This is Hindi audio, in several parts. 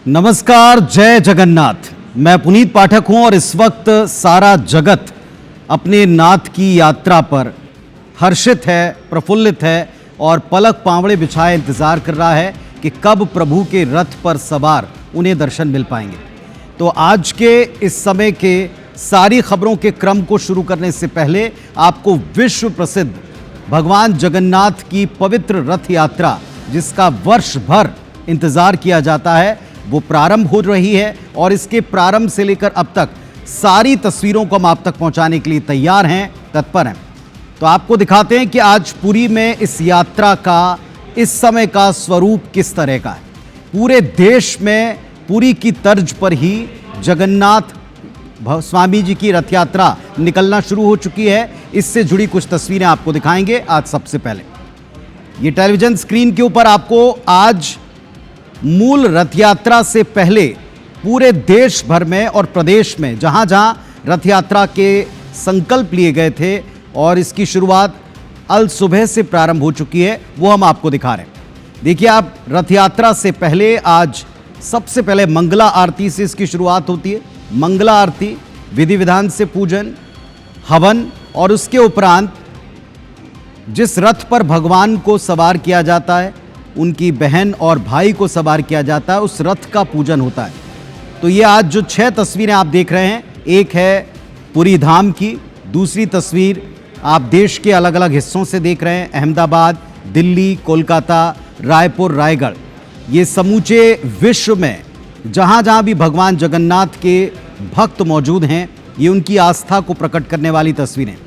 नमस्कार, जय जगन्नाथ। मैं पुनीत पाठक हूं और इस वक्त सारा जगत अपने नाथ की यात्रा पर हर्षित है, प्रफुल्लित है और पलक पांवड़े बिछाए इंतजार कर रहा है कि कब प्रभु के रथ पर सवार उन्हें दर्शन मिल पाएंगे। तो आज के इस समय के सारी खबरों के क्रम को शुरू करने से पहले आपको विश्व प्रसिद्ध भगवान जगन्नाथ की पवित्र रथ यात्रा, जिसका वर्ष भर इंतजार किया जाता है, वो प्रारंभ हो रही है और इसके प्रारंभ से लेकर अब तक सारी तस्वीरों को हम आप तक पहुंचाने के लिए तैयार हैं, तत्पर हैं। तो आपको दिखाते हैं कि आज पुरी में इस यात्रा का इस समय का स्वरूप किस तरह का है। पूरे देश में पुरी की तर्ज पर ही जगन्नाथ स्वामी जी की रथ यात्रा निकलना शुरू हो चुकी है। इससे जुड़ी कुछ तस्वीरें आपको दिखाएंगे। आज सबसे पहले ये टेलीविजन स्क्रीन के ऊपर आपको आज मूल रथ यात्रा से पहले पूरे देश भर में और प्रदेश में जहां जहां रथ यात्रा के संकल्प लिए गए थे और इसकी शुरुआत अल सुबह से प्रारंभ हो चुकी है, वो हम आपको दिखा रहे हैं। देखिए, आप रथ यात्रा से पहले आज सबसे पहले मंगला आरती से इसकी शुरुआत होती है। मंगला आरती, विधि विधान से पूजन, हवन और उसके उपरांत जिस रथ पर भगवान को सवार किया जाता है, उनकी बहन और भाई को सवार किया जाता है, उस रथ का पूजन होता है। तो ये आज जो 6 तस्वीरें आप देख रहे हैं, एक है पुरी धाम की, दूसरी तस्वीर आप देश के अलग अलग हिस्सों से देख रहे हैं, अहमदाबाद, दिल्ली, कोलकाता, रायपुर, रायगढ़। ये समूचे विश्व में जहाँ जहाँ भी भगवान जगन्नाथ के भक्त मौजूद हैं, ये उनकी आस्था को प्रकट करने वाली तस्वीरें।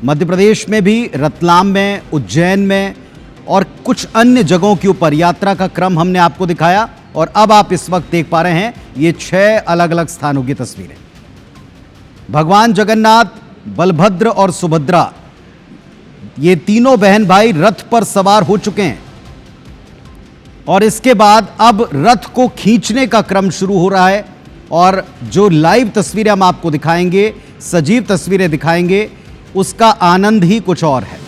मध्य प्रदेश में भी रतलाम में, उज्जैन में और कुछ अन्य जगहों के ऊपर यात्रा का क्रम हमने आपको दिखाया और अब आप इस वक्त देख पा रहे हैं ये 6 अलग अलग स्थानों की तस्वीरें। भगवान जगन्नाथ, बलभद्र और सुभद्रा, ये तीनों बहन भाई रथ पर सवार हो चुके हैं और इसके बाद अब रथ को खींचने का क्रम शुरू हो रहा है और जो लाइव तस्वीरें हम आपको दिखाएंगे, सजीव तस्वीरें दिखाएंगे, उसका आनंद ही कुछ और है।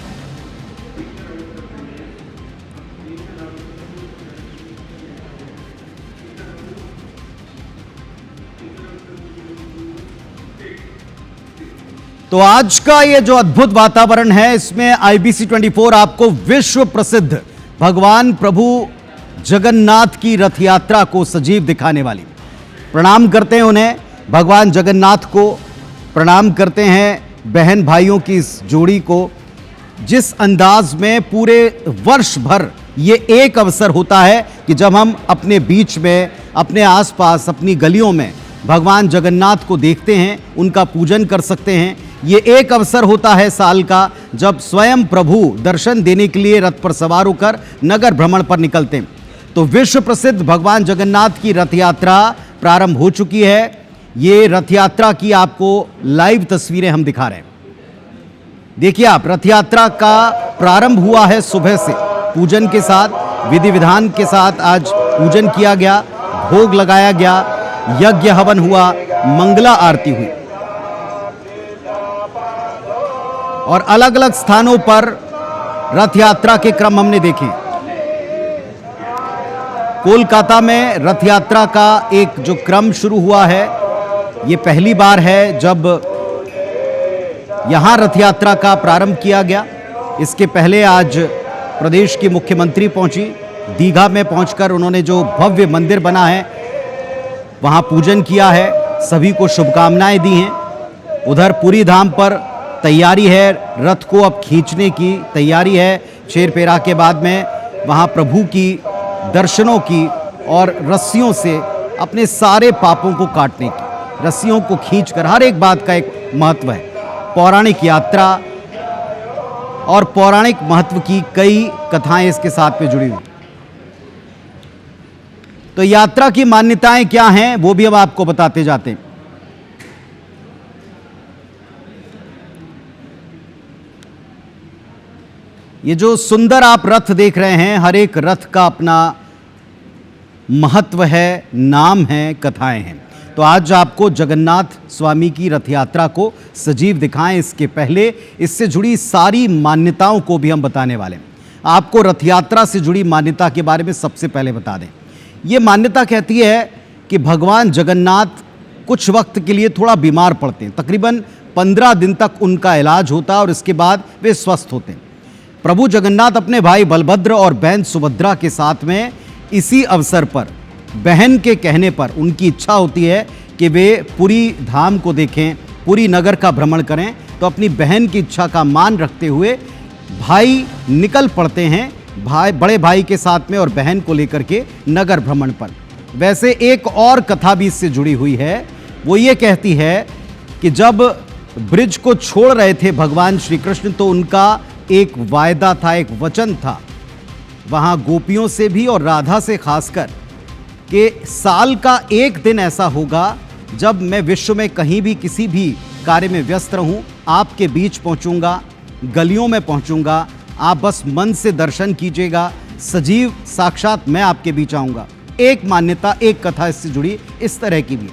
तो आज का ये जो अद्भुत वातावरण है, इसमें IBC 24 आपको विश्व प्रसिद्ध भगवान प्रभु जगन्नाथ की रथ यात्रा को सजीव दिखाने वाली। प्रणाम करते हैं उन्हें, भगवान जगन्नाथ को प्रणाम करते हैं, बहन भाइयों की इस जोड़ी को, जिस अंदाज में पूरे वर्ष भर ये एक अवसर होता है कि जब हम अपने बीच में, अपने आसपास, अपनी गलियों में भगवान जगन्नाथ को देखते हैं, उनका पूजन कर सकते हैं। ये एक अवसर होता है साल का जब स्वयं प्रभु दर्शन देने के लिए रथ पर सवार होकर नगर भ्रमण पर निकलते हैं। तो विश्व प्रसिद्ध भगवान जगन्नाथ की रथ यात्रा प्रारंभ हो चुकी है। ये रथ यात्रा की आपको लाइव तस्वीरें हम दिखा रहे हैं। देखिए आप, रथ यात्रा का प्रारंभ हुआ है सुबह से पूजन के साथ, विधि विधान के साथ आज पूजन किया गया, भोग लगाया गया, यज्ञ हवन हुआ, मंगला आरती हुई और अलग अलग स्थानों पर रथ यात्रा के क्रम हमने देखे। कोलकाता में रथ यात्रा का एक जो क्रम शुरू हुआ है, ये पहली बार है जब यहां रथ यात्रा का प्रारंभ किया गया। इसके पहले आज प्रदेश की मुख्यमंत्री पहुंची, दीघा में पहुंचकर उन्होंने जो भव्य मंदिर बना है वहां पूजन किया है, सभी को शुभकामनाएं दी हैं। उधर पुरी धाम पर तैयारी है, रथ को अब खींचने की तैयारी है। छेरपेरा के बाद में वहां प्रभु की दर्शनों की और रस्सियों से अपने सारे पापों को काटने की, रस्सियों को खींचकर, हर एक बात का एक महत्व है। पौराणिक यात्रा और पौराणिक महत्व की कई कथाएं इसके साथ में जुड़ी हुई। तो यात्रा की मान्यताएं क्या हैं, वो भी हम आपको बताते जाते हैं। ये जो सुंदर आप रथ देख रहे हैं, हर एक रथ का अपना महत्व है, नाम है, कथाएं हैं। तो आज आपको जगन्नाथ स्वामी की रथ यात्रा को सजीव दिखाएं, इसके पहले इससे जुड़ी सारी मान्यताओं को भी हम बताने वाले हैं। आपको रथ यात्रा से जुड़ी मान्यता के बारे में सबसे पहले बता दें। ये मान्यता कहती है कि भगवान जगन्नाथ कुछ वक्त के लिए थोड़ा बीमार पड़ते हैं। तकरीबन 15 दिन तक उनका इलाज होता है और इसके बाद वे स्वस्थ होते हैं। प्रभु जगन्नाथ अपने भाई बलभद्र और बहन सुभद्रा के साथ में इसी अवसर पर बहन के कहने पर उनकी इच्छा होती है कि वे पुरी धाम को देखें, पुरी नगर का भ्रमण करें। तो अपनी बहन की इच्छा का मान रखते हुए भाई निकल पड़ते हैं बड़े भाई के साथ में और बहन को लेकर के नगर भ्रमण पर। वैसे एक और कथा भी इससे जुड़ी हुई है। वो ये कहती है कि जब ब्रिज को छोड़ रहे थे भगवान श्री कृष्ण तो उनका एक वायदा था, एक वचन था वहाँ गोपियों से भी और राधा से खासकर कि साल का एक दिन ऐसा होगा जब मैं विश्व में कहीं भी किसी भी कार्य में व्यस्त रहूं, आपके बीच पहुंचूंगा, गलियों में पहुंचूंगा, आप बस मन से दर्शन कीजिएगा, सजीव साक्षात मैं आपके बीच आऊंगा। एक मान्यता, एक कथा इससे जुड़ी इस तरह की भी।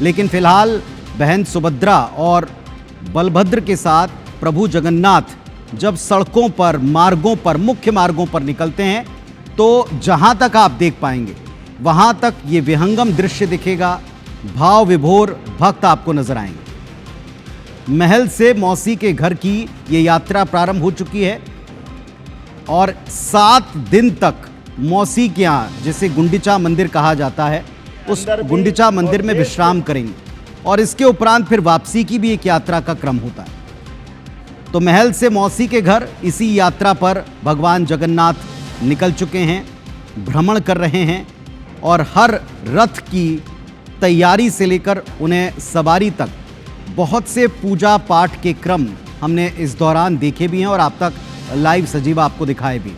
लेकिन फिलहाल बहन सुभद्रा और बलभद्र के साथ प्रभु जगन्नाथ जब सड़कों पर, मार्गों पर, मुख्य मार्गों पर निकलते हैं तो जहां तक आप देख पाएंगे वहां तक ये विहंगम दृश्य दिखेगा। भाव विभोर भक्त आपको नजर आएंगे। महल से मौसी के घर की ये यात्रा प्रारंभ हो चुकी है और 7 दिन तक मौसी के यहाँ, जिसे गुंडिचा मंदिर कहा जाता है, उस गुंडिचा मंदिर में विश्राम करेंगे और इसके उपरांत फिर वापसी की भी एक यात्रा का क्रम होता है। तो महल से मौसी के घर इसी यात्रा पर भगवान जगन्नाथ निकल चुके हैं, भ्रमण कर रहे हैं और हर रथ की तैयारी से लेकर उन्हें सवारी तक बहुत से पूजा पाठ के क्रम हमने इस दौरान देखे भी हैं और आप तक लाइव सजीव आपको दिखाए भी।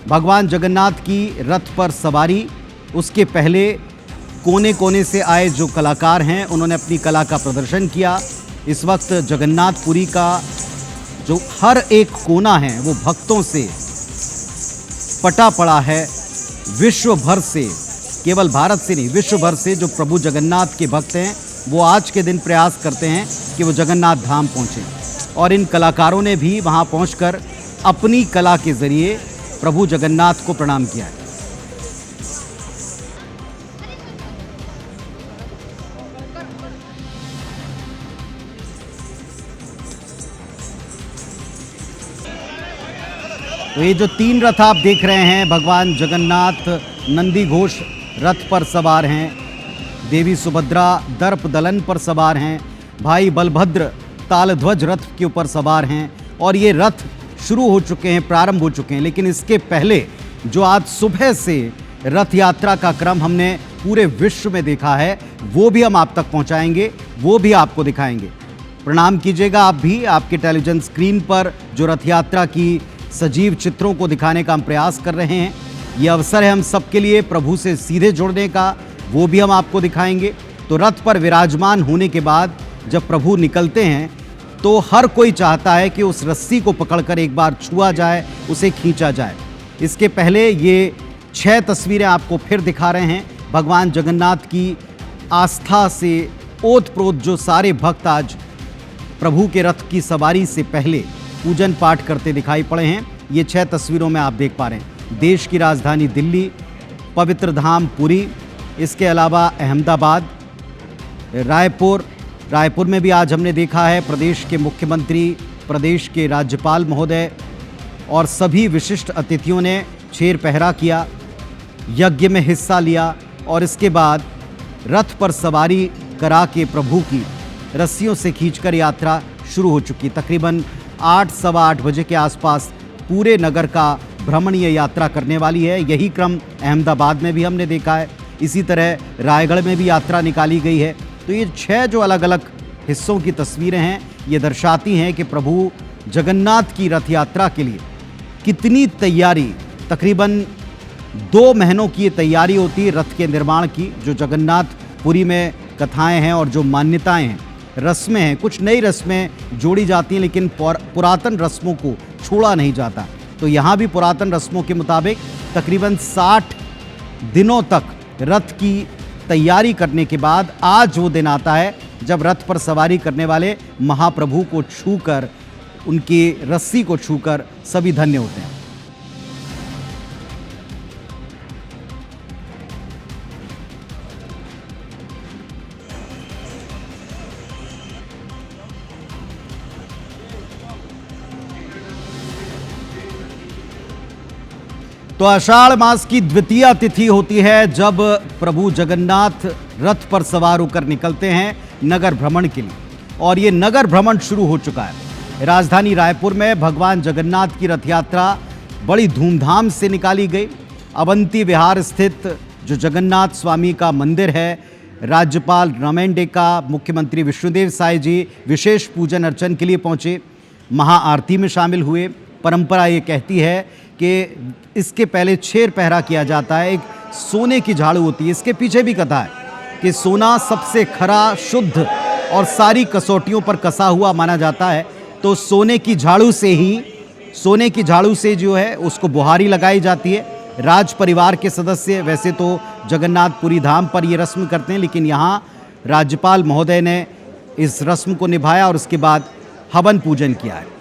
भगवान जगन्नाथ की रथ पर सवारी, उसके पहले कोने कोने से आए जो कलाकार हैं उन्होंने अपनी कला का प्रदर्शन किया। इस वक्त जगन्नाथपुरी का जो हर एक कोना है वो भक्तों से पटा पड़ा है। विश्व भर से, केवल भारत से नहीं, विश्व भर से जो प्रभु जगन्नाथ के भक्त हैं वो आज के दिन प्रयास करते हैं कि वो जगन्नाथ धाम पहुँचें और इन कलाकारों ने भी वहाँ पहुँचकर अपनी कला के ज़रिए प्रभु जगन्नाथ को प्रणाम किया है। तो ये जो 3 रथ आप देख रहे हैं, भगवान जगन्नाथ नंदी घोष रथ पर सवार हैं, देवी सुभद्रा दर्प दलन पर सवार हैं, भाई बलभद्र तालध्वज रथ के ऊपर सवार हैं और ये रथ शुरू हो चुके हैं, प्रारंभ हो चुके हैं। लेकिन इसके पहले जो आज सुबह से रथ यात्रा का क्रम हमने पूरे विश्व में देखा है वो भी हम आप तक पहुंचाएंगे, वो भी आपको दिखाएंगे। प्रणाम कीजिएगा आप भी। आपके टेलीविजन स्क्रीन पर जो रथ यात्रा की सजीव चित्रों को दिखाने का हम प्रयास कर रहे हैं, ये अवसर है हम सबके लिए प्रभु से सीधे जुड़ने का, वो भी हम आपको दिखाएंगे। तो रथ पर विराजमान होने के बाद जब प्रभु निकलते हैं तो हर कोई चाहता है कि उस रस्सी को पकड़कर एक बार छुआ जाए, उसे खींचा जाए। इसके पहले ये 6 तस्वीरें आपको फिर दिखा रहे हैं। भगवान जगन्नाथ की आस्था से ओत-प्रोत जो सारे भक्त आज प्रभु के रथ की सवारी से पहले पूजन पाठ करते दिखाई पड़े हैं। ये 6 तस्वीरों में आप देख पा रहे हैं। देश की राजधानी दिल्ली, पवित्र धाम पुरी, इसके अलावा अहमदाबाद, रायपुर में भी आज हमने देखा है प्रदेश के मुख्यमंत्री, प्रदेश के राज्यपाल महोदय और सभी विशिष्ट अतिथियों ने छेर पहरा किया, यज्ञ में हिस्सा लिया और इसके बाद रथ पर सवारी करा के प्रभु की रस्सियों से खींचकर यात्रा शुरू हो चुकी। तकरीबन 8 सवा 8 बजे के आसपास पूरे नगर का भ्रमण ये यात्रा करने वाली है। यही क्रम अहमदाबाद में भी हमने देखा है, इसी तरह रायगढ़ में भी यात्रा निकाली गई है। तो ये 6 जो अलग अलग हिस्सों की तस्वीरें हैं ये दर्शाती हैं कि प्रभु जगन्नाथ की रथ यात्रा के लिए कितनी तैयारी, तकरीबन 2 महीनों की ये तैयारी होती है रथ के निर्माण की। जो जगन्नाथपुरी में कथाएं हैं और जो मान्यताएं हैं, रस्में हैं, कुछ नई रस्में जोड़ी जाती हैं लेकिन पुरातन रस्मों को छोड़ा नहीं जाता। तो यहाँ भी पुरातन रस्मों के मुताबिक तकरीबन 60 दिनों तक रथ की तैयारी करने के बाद आज वो दिन आता है जब रथ पर सवारी करने वाले महाप्रभु को छूकर, उनकी रस्सी को छूकर सभी धन्य होते हैं। तो आषाढ़ मास की द्वितीया तिथि होती है जब प्रभु जगन्नाथ रथ पर सवार होकर निकलते हैं नगर भ्रमण के लिए। और ये नगर भ्रमण शुरू हो चुका है। राजधानी रायपुर में भगवान जगन्नाथ की रथ यात्रा बड़ी धूमधाम से निकाली गई। अवंती विहार स्थित जो जगन्नाथ स्वामी का मंदिर है, राज्यपाल रमेन डेका, मुख्यमंत्री विष्णुदेव साय जी विशेष पूजन अर्चन के लिए पहुंचे, महाआरती में शामिल हुए। परंपरा ये कहती है कि इसके पहले छेर पहरा किया जाता है, एक सोने की झाड़ू होती है। इसके पीछे भी कथा है कि सोना सबसे खरा, शुद्ध और सारी कसौटियों पर कसा हुआ माना जाता है। तो सोने की झाड़ू से जो है उसको बुहारी लगाई जाती है। राज परिवार के सदस्य वैसे तो जगन्नाथपुरी धाम पर ये रस्म करते हैं, लेकिन यहाँ राज्यपाल महोदय ने इस रस्म को निभाया और उसके बाद हवन पूजन किया है।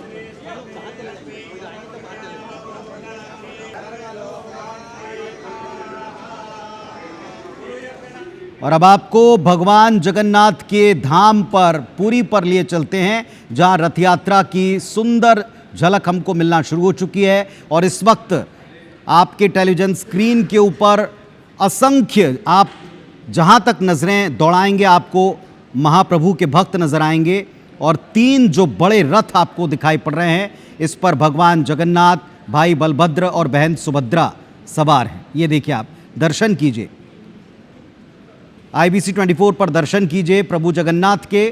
और अब आपको भगवान जगन्नाथ के धाम पर, पुरी पर लिए चलते हैं, जहां रथ यात्रा की सुंदर झलक हमको मिलना शुरू हो चुकी है। और इस वक्त आपके टेलीविजन स्क्रीन के ऊपर असंख्य, आप जहां तक नजरें दौड़ाएंगे आपको महाप्रभु के भक्त नजर आएंगे। और 3 जो बड़े रथ आपको दिखाई पड़ रहे हैं, इस पर भगवान जगन्नाथ, भाई बलभद्र और बहन सुभद्रा सवार हैं। ये देखिए, आप दर्शन कीजिए, IBC 24 पर दर्शन कीजिए प्रभु जगन्नाथ के।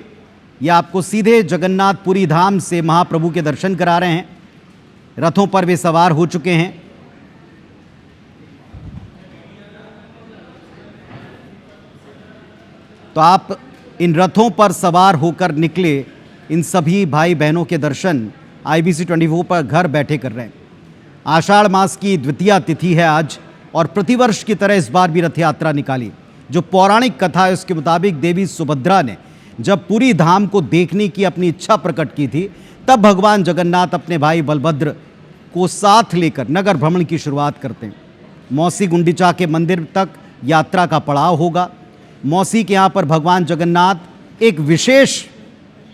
ये आपको सीधे जगन्नाथपुरी धाम से महाप्रभु के दर्शन करा रहे हैं। रथों पर वे सवार हो चुके हैं। तो आप इन रथों पर सवार होकर निकले इन सभी भाई बहनों के दर्शन IBC 24 पर घर बैठे कर रहे हैं। आषाढ़ मास की द्वितीया तिथि है आज, और प्रतिवर्ष की तरह इस बार भी रथ यात्रा निकाली। जो पौराणिक कथा है उसके मुताबिक देवी सुभद्रा ने जब पूरी धाम को देखने की अपनी इच्छा प्रकट की थी, तब भगवान जगन्नाथ अपने भाई बलभद्र को साथ लेकर नगर भ्रमण की शुरुआत करते हैं। मौसी गुंडीचा के मंदिर तक यात्रा का पड़ाव होगा। मौसी के यहाँ पर भगवान जगन्नाथ एक विशेष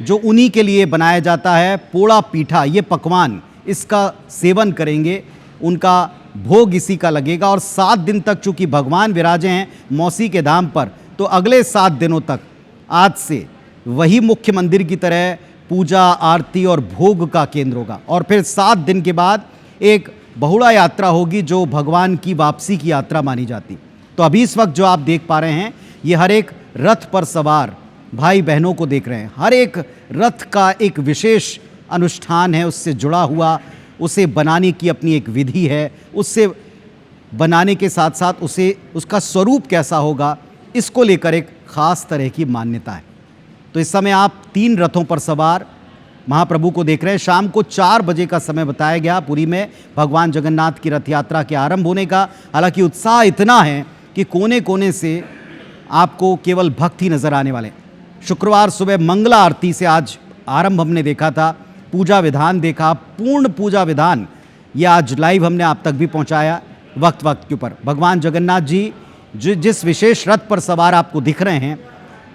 जो उन्हीं के लिए बनाया जाता है पोड़ा पीठा, ये पकवान, इसका सेवन करेंगे, उनका भोग इसी का लगेगा। और 7 दिन तक चूंकि भगवान विराजे हैं मौसी के धाम पर, तो अगले 7 दिनों तक आज से वही मुख्य मंदिर की तरह पूजा, आरती और भोग का केंद्र होगा। और फिर 7 दिन के बाद एक बहुड़ा यात्रा होगी जो भगवान की वापसी की यात्रा मानी जाती। तो अभी इस वक्त जो आप देख पा रहे हैं, ये हर एक रथ पर सवार भाई बहनों को देख रहे हैं। हर एक रथ का एक विशेष अनुष्ठान है, उससे जुड़ा हुआ, उसे बनाने की अपनी एक विधि है। उससे बनाने के साथ साथ उसका स्वरूप कैसा होगा, इसको लेकर एक ख़ास तरह की मान्यता है। तो इस समय आप 3 रथों पर सवार महाप्रभु को देख रहे हैं। शाम को 4 बजे का समय बताया गया पुरी में भगवान जगन्नाथ की रथ यात्रा के आरंभ होने का। हालांकि उत्साह इतना है कि कोने कोने से आपको केवल भक्त ही नजर आने वाले। शुक्रवार सुबह मंगला आरती से आज आरंभ हमने देखा था, पूजा विधान देखा, पूर्ण पूजा विधान ये आज लाइव हमने आप तक भी पहुंचाया वक्त के ऊपर। भगवान जगन्नाथ जी जिस विशेष रथ पर सवार आपको दिख रहे हैं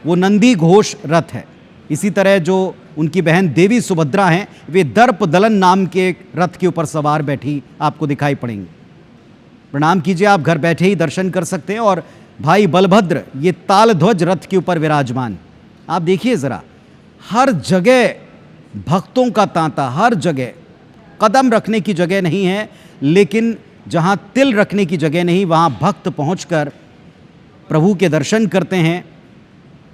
वो नंदी घोष रथ है। इसी तरह जो उनकी बहन देवी सुभद्रा हैं, वे दर्प दलन नाम के एक रथ के ऊपर सवार बैठी आपको दिखाई पड़ेंगी। प्रणाम कीजिए, आप घर बैठे ही दर्शन कर सकते हैं। और भाई बलभद्र ये तालध्वज रथ के ऊपर विराजमान। आप देखिए ज़रा, हर जगह भक्तों का तांता, हर जगह कदम रखने की जगह नहीं है, लेकिन जहां तिल रखने की जगह नहीं, वहां भक्त पहुंचकर प्रभु के दर्शन करते हैं।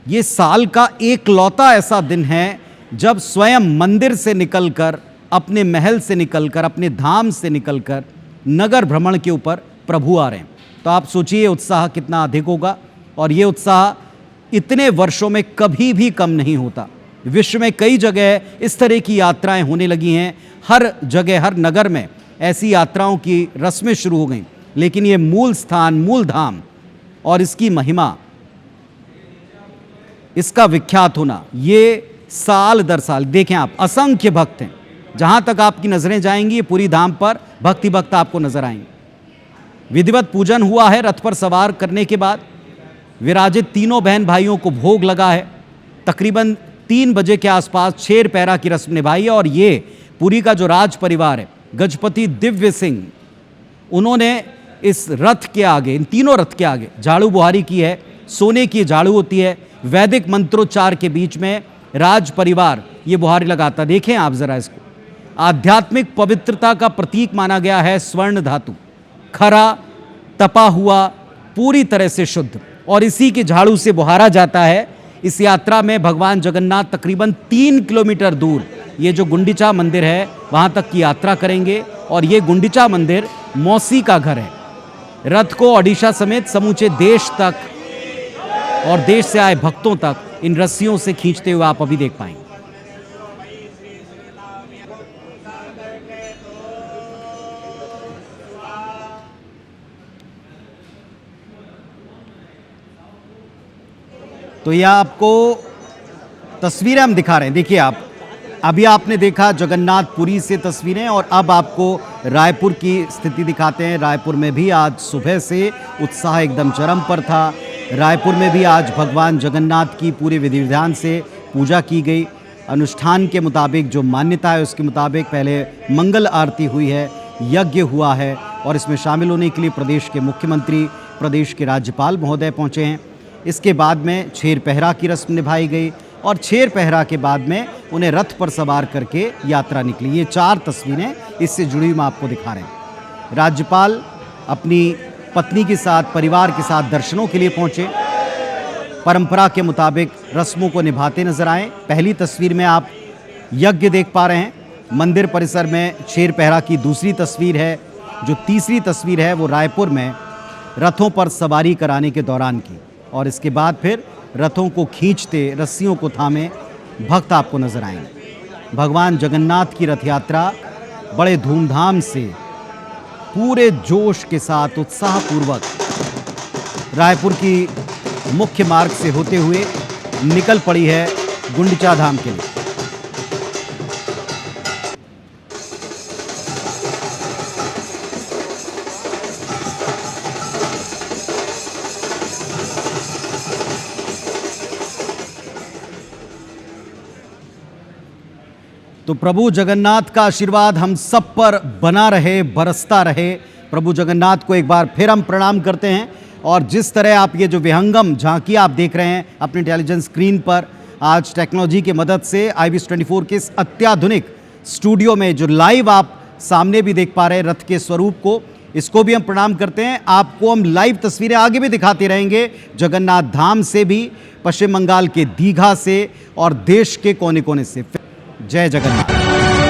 ये साल का एकलौता ऐसा दिन है जब स्वयं मंदिर से निकलकर, अपने महल से निकलकर, अपने धाम से निकलकर नगर भ्रमण के ऊपर प्रभु आ रहे हैं। तो आप सोचिए उत्साह कितना अधिक होगा। और ये उत्साह इतने वर्षों में कभी भी कम नहीं होता। विश्व में कई जगह इस तरह की यात्राएं होने लगी हैं, हर जगह, हर नगर में ऐसी यात्राओं की रस्में शुरू हो गई। लेकिन ये मूल स्थान, मूल धाम और इसकी महिमा, इसका विख्यात होना, ये साल दर साल, देखें आप, असंख्य भक्त हैं। जहां तक आपकी नजरें जाएंगी पूरी धाम पर भक्ति भक्त आपको नजर आएंगे। विधिवत पूजन हुआ है। रथ पर सवार करने के बाद विराजित तीनों बहन भाइयों को भोग लगा है। तकरीबन 3 बजे के आसपास छेर पैरा की रस्म निभाई है। और ये पुरी का जो राज परिवार है, गजपति दिव्य सिंह, उन्होंने इस रथ के आगे, इन तीनों रथ के आगे झाड़ू बुहारी की है, सोने की झाड़ू होती है, वैदिक मंत्रोच्चार के बीच में राज परिवार ये बुहारी लगाता। देखें आप जरा इसको, आध्यात्मिक पवित्रता का प्रतीक माना गया है स्वर्ण धातु, खरा तपा हुआ, पूरी तरह से शुद्ध, और इसी के झाड़ू से बुहारा जाता है। इस यात्रा में भगवान जगन्नाथ तकरीबन 3 किलोमीटर दूर ये जो गुंडीचा मंदिर है वहां तक की यात्रा करेंगे, और ये गुंडीचा मंदिर मौसी का घर है। रथ को ओडिशा समेत समूचे देश तक और देश से आए भक्तों तक इन रस्सियों से खींचते हुए आप अभी देख पाएंगे। तो यह आपको तस्वीरें हम दिखा रहे हैं। देखिए आप, अभी आपने देखा जगन्नाथपुरी से तस्वीरें, और अब आपको रायपुर की स्थिति दिखाते हैं। रायपुर में भी आज सुबह से उत्साह एकदम चरम पर था। रायपुर में भी आज भगवान जगन्नाथ की पूरे विधि विधान से पूजा की गई। अनुष्ठान के मुताबिक, जो मान्यता है उसके मुताबिक पहले मंगल आरती हुई है, यज्ञ हुआ है, और इसमें शामिल होने के लिए प्रदेश के मुख्यमंत्री, प्रदेश के राज्यपाल महोदय पहुँचे हैं। इसके बाद में छेर पहरा की रस्म निभाई गई, और छेर पहरा के बाद में उन्हें रथ पर सवार करके यात्रा निकली। ये 4 तस्वीरें इससे जुड़ी हुई मैं आपको दिखा रहे हैं। राज्यपाल अपनी पत्नी के साथ, परिवार के साथ दर्शनों के लिए पहुंचे, परंपरा के मुताबिक रस्मों को निभाते नजर आए। पहली तस्वीर में आप यज्ञ देख पा रहे हैं। मंदिर परिसर में छेर पहरा की दूसरी तस्वीर है। जो तीसरी तस्वीर है वो रायपुर में रथों पर सवारी कराने के दौरान की, और इसके बाद फिर रथों को खींचते, रस्सियों को थामे भक्त आपको नजर आएंगे। भगवान जगन्नाथ की रथ यात्रा बड़े धूमधाम से, पूरे जोश के साथ, उत्साहपूर्वक रायपुर की मुख्य मार्ग से होते हुए निकल पड़ी है गुंडीचा धाम के लिए। तो प्रभु जगन्नाथ का आशीर्वाद हम सब पर बना रहे, बरसता रहे। प्रभु जगन्नाथ को एक बार फिर हम प्रणाम करते हैं। और जिस तरह आप ये जो विहंगम झांकी आप देख रहे हैं अपनी टेलीविजन स्क्रीन पर, आज टेक्नोलॉजी की मदद से IBS 24 के इस अत्याधुनिक स्टूडियो में जो लाइव आप सामने भी देख पा रहे हैं रथ के स्वरूप को, इसको भी हम प्रणाम करते हैं। आपको हम लाइव तस्वीरें आगे भी दिखाते रहेंगे, जगन्नाथ धाम से भी, पश्चिम बंगाल के दीघा से, और देश के कोने कोने से। जय जगन्नाथ।